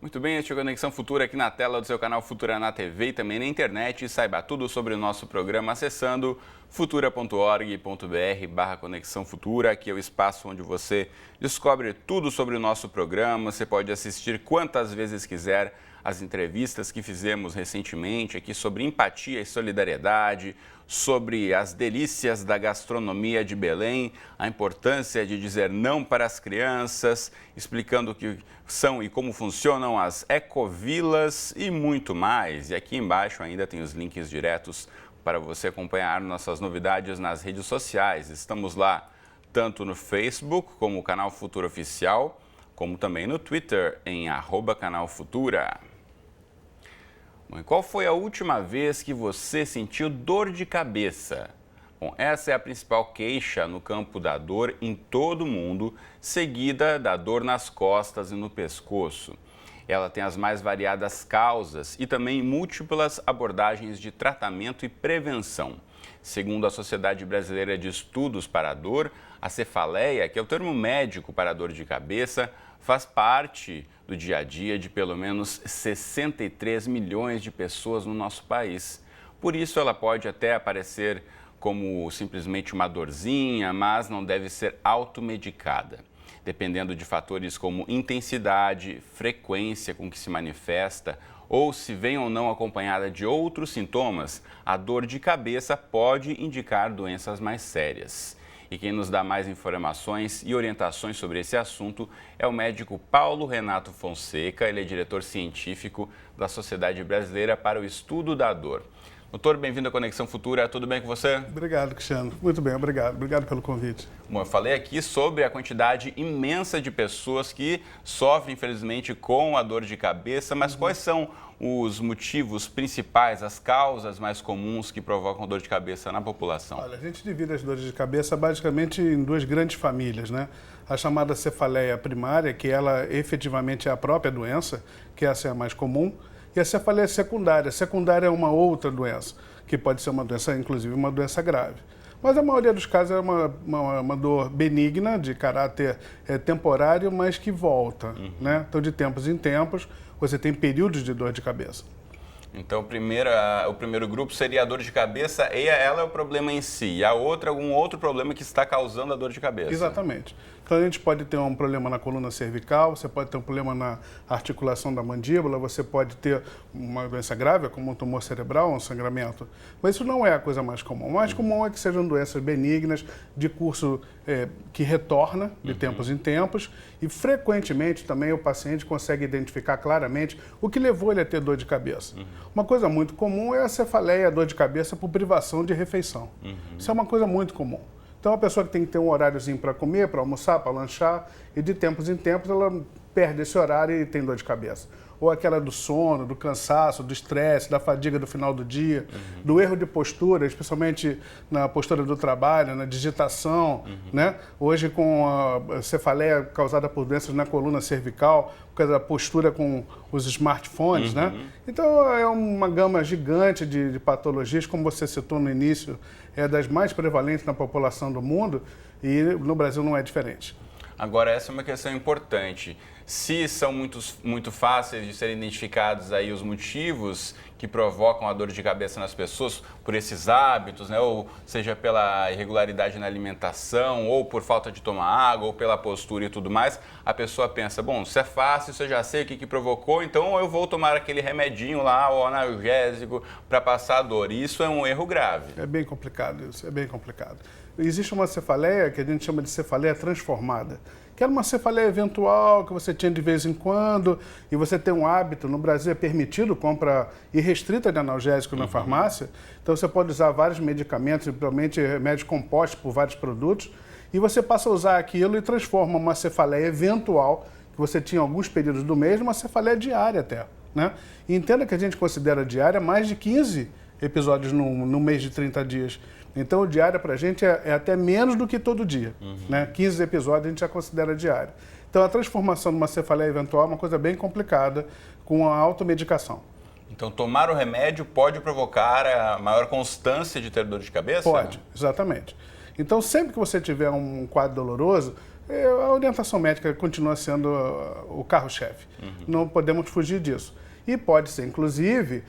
Muito bem, este é o Conexão Futura aqui na tela do seu canal Futura na TV e também na internet. Saiba tudo sobre o nosso programa acessando futura.org.br/Conexão Futura. Aqui é o espaço onde você descobre tudo sobre o nosso programa. Você pode assistir quantas vezes quiser as entrevistas que fizemos recentemente aqui sobre empatia e solidariedade, sobre as delícias da gastronomia de Belém, a importância de dizer não para as crianças, explicando o que são e como funcionam as ecovilas e muito mais. E aqui embaixo ainda tem os links diretos para você acompanhar nossas novidades nas redes sociais. Estamos lá tanto no Facebook, como o Canal Futura Oficial, como também no Twitter, em @canalfutura. Bom, e qual foi a última vez que você sentiu dor de cabeça? Bom, essa é a principal queixa no campo da dor em todo o mundo, seguida da dor nas costas e no pescoço. Ela tem as mais variadas causas e também múltiplas abordagens de tratamento e prevenção. Segundo a Sociedade Brasileira de Estudos para a Dor, a cefaleia, que é o termo médico para a dor de cabeça, faz parte do dia a dia de pelo menos 63 milhões de pessoas no nosso país. Por isso, ela pode até aparecer como simplesmente uma dorzinha, mas não deve ser automedicada. Dependendo de fatores como intensidade, frequência com que se manifesta ou se vem ou não acompanhada de outros sintomas, a dor de cabeça pode indicar doenças mais sérias. E quem nos dá mais informações e orientações sobre esse assunto é o médico Paulo Renato Fonseca. Ele é diretor científico da Sociedade Brasileira para o Estudo da Dor. Doutor, bem-vindo à Conexão Futura. Tudo bem com você? Obrigado, Cristiano. Muito bem, obrigado. Obrigado pelo convite. Bom, eu falei aqui sobre a quantidade imensa de pessoas que sofrem, infelizmente, com a dor de cabeça, mas quais são os motivos principais, as causas mais comuns que provocam dor de cabeça na população? Olha, a gente divide as dores de cabeça basicamente em duas grandes famílias, né? A chamada cefaleia primária, que ela efetivamente é a própria doença, que essa é a mais comum, e a cefaleia secundária. A secundária é uma outra doença, que pode ser uma doença, inclusive uma doença grave. Mas a maioria dos casos é uma dor benigna, de caráter temporário, mas que volta, né? Então, de tempos em tempos, você tem períodos de dor de cabeça. Então, o primeiro grupo seria a dor de cabeça e ela é o problema em si. E a outra, algum outro problema que está causando a dor de cabeça. Exatamente. Então, a gente pode ter um problema na coluna cervical, você pode ter um problema na articulação da mandíbula, você pode ter uma doença grave, como um tumor cerebral, um sangramento. Mas isso não é a coisa mais comum. O mais comum é que sejam doenças benignas, de curso que retorna de tempos em tempos, e frequentemente também o paciente consegue identificar claramente o que levou ele a ter dor de cabeça. Uma coisa muito comum é a cefaleia, a dor de cabeça por privação de refeição. Isso é uma coisa muito comum. Então, a pessoa que tem que ter um horáriozinho para comer, para almoçar, para lanchar, e de tempos em tempos ela perde esse horário e tem dor de cabeça. Ou aquela do sono, do cansaço, do estresse, da fadiga do final do dia, do erro de postura, especialmente na postura do trabalho, na digitação, né? Hoje com a cefaleia causada por doenças na coluna cervical, por causa da postura com os smartphones, né? Então é uma gama gigante de patologias, como você citou no início, é das mais prevalentes na população do mundo e no Brasil não é diferente. Agora, essa é uma questão importante. Se são muito fáceis de serem identificados aí os motivos que provocam a dor de cabeça nas pessoas por esses hábitos, né? Ou seja, pela irregularidade na alimentação, ou por falta de tomar água, ou pela postura e tudo mais, a pessoa pensa, bom, se é fácil, se eu já sei o que provocou, então eu vou tomar aquele remedinho lá, o analgésico, para passar a dor. E isso é um erro grave. É bem complicado isso, é bem complicado. Existe uma cefaleia que a gente chama de cefaleia transformada, que era uma cefaleia eventual que você tinha de vez em quando e você tem um hábito. No Brasil é permitido compra irrestrita de analgésico na farmácia, então você pode usar vários medicamentos, principalmente remédios compostos por vários produtos, e você passa a usar aquilo e transforma uma cefaleia eventual, que você tinha alguns períodos do mês, numa cefaleia diária até, né? E entenda que a gente considera diária mais de 15 episódios no mês de 30 dias. Então, o diário para a gente é até menos do que todo dia. Né? 15 episódios a gente já considera diário. Então, a transformação de uma cefaleia eventual é uma coisa bem complicada com a automedicação. Então, tomar o remédio pode provocar a maior constância de ter dor de cabeça? Pode, exatamente. Então, sempre que você tiver um quadro doloroso, a orientação médica continua sendo o carro-chefe. Não podemos fugir disso. E pode ser, inclusive,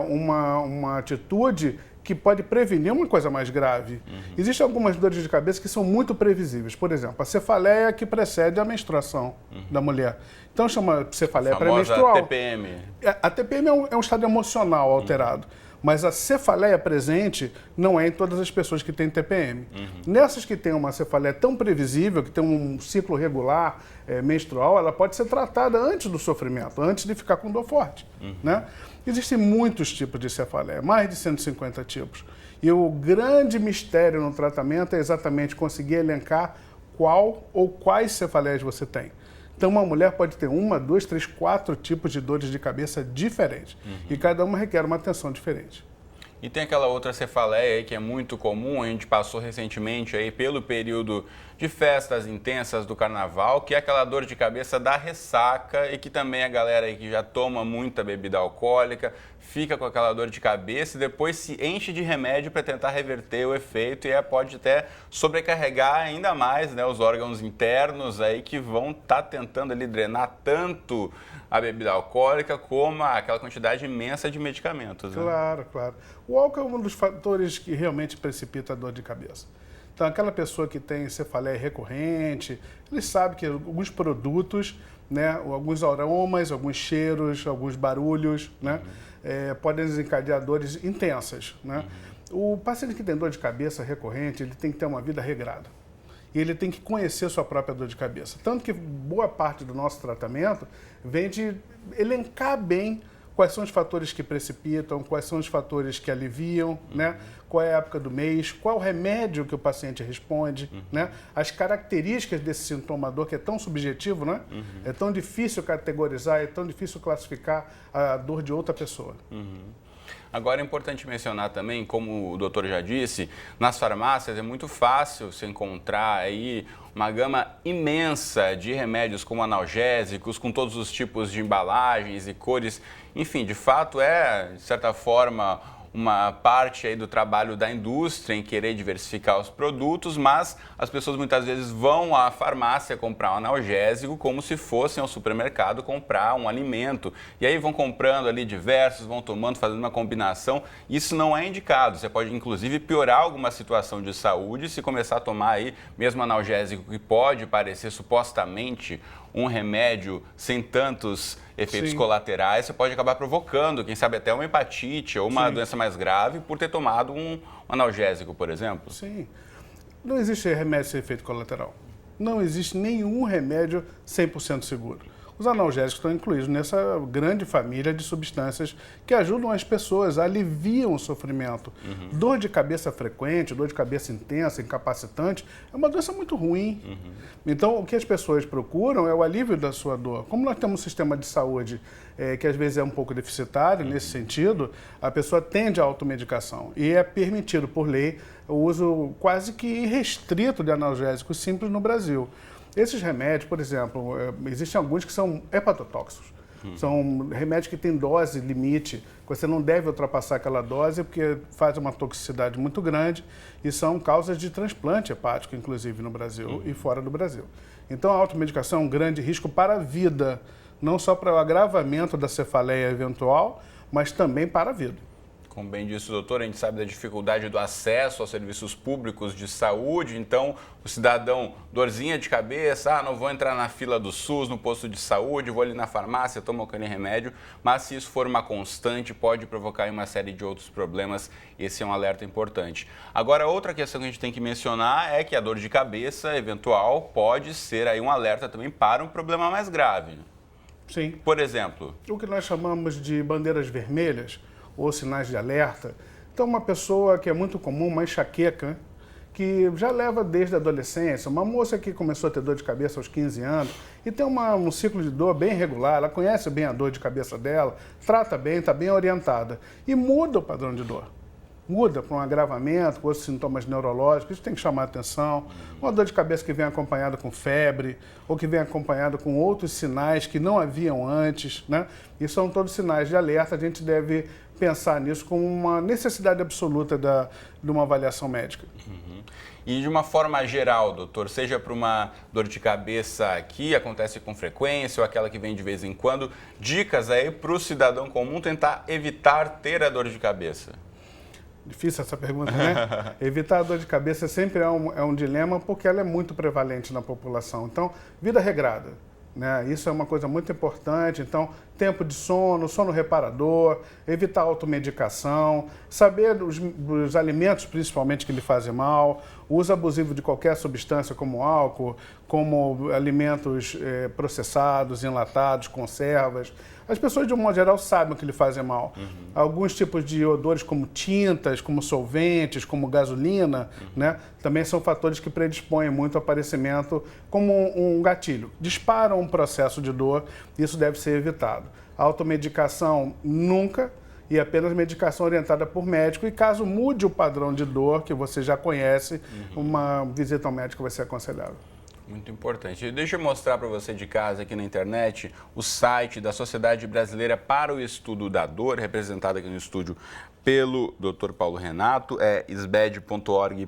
uma atitude que pode prevenir uma coisa mais grave. Existem algumas dores de cabeça que são muito previsíveis. Por exemplo, a cefaleia que precede a menstruação da mulher. Então, chama cefaleia pré-menstrual. TPM. A TPM é um estado emocional alterado. Mas a cefaleia presente não é em todas as pessoas que têm TPM. Nessas que têm uma cefaleia tão previsível, que tem um ciclo regular menstrual, ela pode ser tratada antes do sofrimento, antes de ficar com dor forte. Né? Existem muitos tipos de cefaleia, mais de 150 tipos. E o grande mistério no tratamento é exatamente conseguir elencar qual ou quais cefaleias você tem. Então, uma mulher pode ter 1, 2, 3, 4 tipos de dores de cabeça diferentes. E cada uma requer uma atenção diferente. E tem aquela outra cefaleia aí que é muito comum, a gente passou recentemente aí pelo período de festas intensas do carnaval, que é aquela dor de cabeça da ressaca e que também a galera aí que já toma muita bebida alcoólica fica com aquela dor de cabeça e depois se enche de remédio para tentar reverter o efeito e pode até sobrecarregar ainda mais, né, os órgãos internos aí que vão estar tentando ali drenar tanto a bebida alcoólica como aquela quantidade imensa de medicamentos. Né? Claro, claro. O álcool é um dos fatores que realmente precipita a dor de cabeça. Então, aquela pessoa que tem cefaleia recorrente, ele sabe que alguns produtos, né, alguns aromas, alguns cheiros, alguns barulhos, né, podem desencadear dores intensas. Né? O paciente que tem dor de cabeça recorrente, ele tem que ter uma vida regrada. E ele tem que conhecer sua própria dor de cabeça. Tanto que boa parte do nosso tratamento vem de elencar bem quais são os fatores que precipitam, quais são os fatores que aliviam, né? Qual é a época do mês, qual o remédio que o paciente responde, né? As características desse sintoma dor que é tão subjetivo, né? É tão difícil categorizar, é tão difícil classificar a dor de outra pessoa. Agora é importante mencionar também, como o doutor já disse, nas farmácias é muito fácil se encontrar aí uma gama imensa de remédios como analgésicos, com todos os tipos de embalagens e cores. Enfim, de fato de certa forma, uma parte aí do trabalho da indústria em querer diversificar os produtos, mas as pessoas muitas vezes vão à farmácia comprar um analgésico como se fossem ao supermercado comprar um alimento. E aí vão comprando ali diversos, vão tomando, fazendo uma combinação. Isso não é indicado. Você pode, inclusive, piorar alguma situação de saúde se começar a tomar aí mesmo analgésico que pode parecer supostamente um remédio sem tantos efeitos colaterais, você pode acabar provocando, quem sabe até uma hepatite ou uma doença mais grave por ter tomado um analgésico, por exemplo. Sim. Não existe remédio sem efeito colateral. Não existe nenhum remédio 100% seguro. Os analgésicos estão incluídos nessa grande família de substâncias que ajudam as pessoas, aliviam o sofrimento. Dor de cabeça frequente, dor de cabeça intensa, incapacitante, é uma doença muito ruim. Então, o que as pessoas procuram é o alívio da sua dor. Como nós temos um sistema de saúde que às vezes é um pouco deficitário nesse sentido, a pessoa tende à automedicação. E é permitido por lei o uso quase que irrestrito de analgésicos simples no Brasil. Esses remédios, por exemplo, existem alguns que são hepatotóxicos. São remédios que têm dose limite, você não deve ultrapassar aquela dose porque faz uma toxicidade muito grande e são causas de transplante hepático, inclusive no Brasil e fora do Brasil. Então a automedicação é um grande risco para a vida, não só para o agravamento da cefaleia eventual, mas também para a vida. Como bem disse o doutor, a gente sabe da dificuldade do acesso aos serviços públicos de saúde, então o cidadão, dorzinha de cabeça, não vou entrar na fila do SUS, no posto de saúde, vou ali na farmácia, tomo aquele remédio, mas se isso for uma constante, pode provocar uma série de outros problemas, esse é um alerta importante. Agora, outra questão que a gente tem que mencionar é que a dor de cabeça eventual pode ser aí um alerta também para um problema mais grave. Sim. Por exemplo? O que nós chamamos de bandeiras vermelhas, ou sinais de alerta. Então, uma pessoa que é muito comum, uma enxaqueca, que já leva desde a adolescência, uma moça que começou a ter dor de cabeça aos 15 anos e tem um ciclo de dor bem regular, ela conhece bem a dor de cabeça dela, trata bem, está bem orientada e muda o padrão de dor. Muda para um agravamento, com outros sintomas neurológicos, isso tem que chamar a atenção. Uma dor de cabeça que vem acompanhada com febre, ou que vem acompanhada com outros sinais que não haviam antes, né? E são todos sinais de alerta, a gente deve pensar nisso como uma necessidade absoluta de uma avaliação médica. E de uma forma geral, doutor, seja para uma dor de cabeça que acontece com frequência ou aquela que vem de vez em quando, dicas aí para o cidadão comum tentar evitar ter a dor de cabeça. Difícil essa pergunta, né? Evitar a dor de cabeça sempre é um dilema porque ela é muito prevalente na população. Então, vida regrada, né? Isso é uma coisa muito importante. Então, tempo de sono, sono reparador, evitar automedicação, saber dos alimentos principalmente que lhe fazem mal, o uso abusivo de qualquer substância como álcool, como alimentos processados, enlatados, conservas. As pessoas, de um modo geral, sabem o que lhe fazem mal. Alguns tipos de odores, como tintas, como solventes, como gasolina, né, também são fatores que predispõem muito ao aparecimento como um gatilho. Disparam um processo de dor, isso deve ser evitado. A automedicação nunca, e apenas medicação orientada por médico. E caso mude o padrão de dor, que você já conhece, uma visita ao médico vai ser aconselhável. Muito importante. Deixa eu mostrar para você de casa aqui na internet o site da Sociedade Brasileira para o Estudo da Dor, representado aqui no estúdio pelo Dr. Paulo Renato, é sbed.org.br,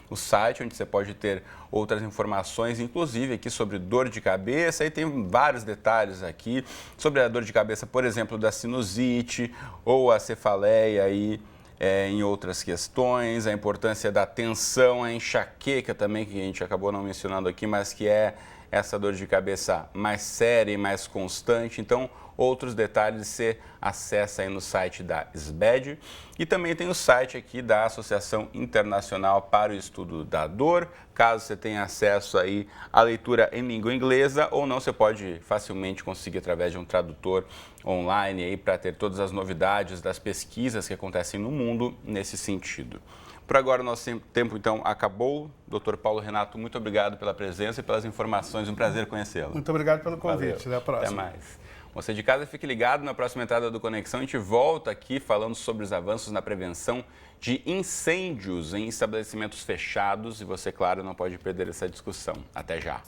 o site onde você pode ter outras informações, inclusive aqui sobre dor de cabeça, e tem vários detalhes aqui sobre a dor de cabeça, por exemplo, da sinusite ou a cefaleia aí. Em outras questões, a importância da tensão, a enxaqueca também, que a gente acabou não mencionando aqui, mas que é essa dor de cabeça mais séria e mais constante. Então, outros detalhes você acessa aí no site da SBED. E também tem o site aqui da Associação Internacional para o Estudo da Dor. Caso você tenha acesso aí à leitura em língua inglesa ou não, você pode facilmente conseguir através de um tradutor online aí para ter todas as novidades das pesquisas que acontecem no mundo nesse sentido. Por agora, o nosso tempo, então, acabou. Dr. Paulo Renato, muito obrigado pela presença e pelas informações. Um prazer conhecê-lo. Muito obrigado pelo convite. Valeu. Até a próxima. Até mais. Você de casa, fique ligado na próxima entrada do Conexão. A gente volta aqui falando sobre os avanços na prevenção de incêndios em estabelecimentos fechados. E você, claro, não pode perder essa discussão. Até já.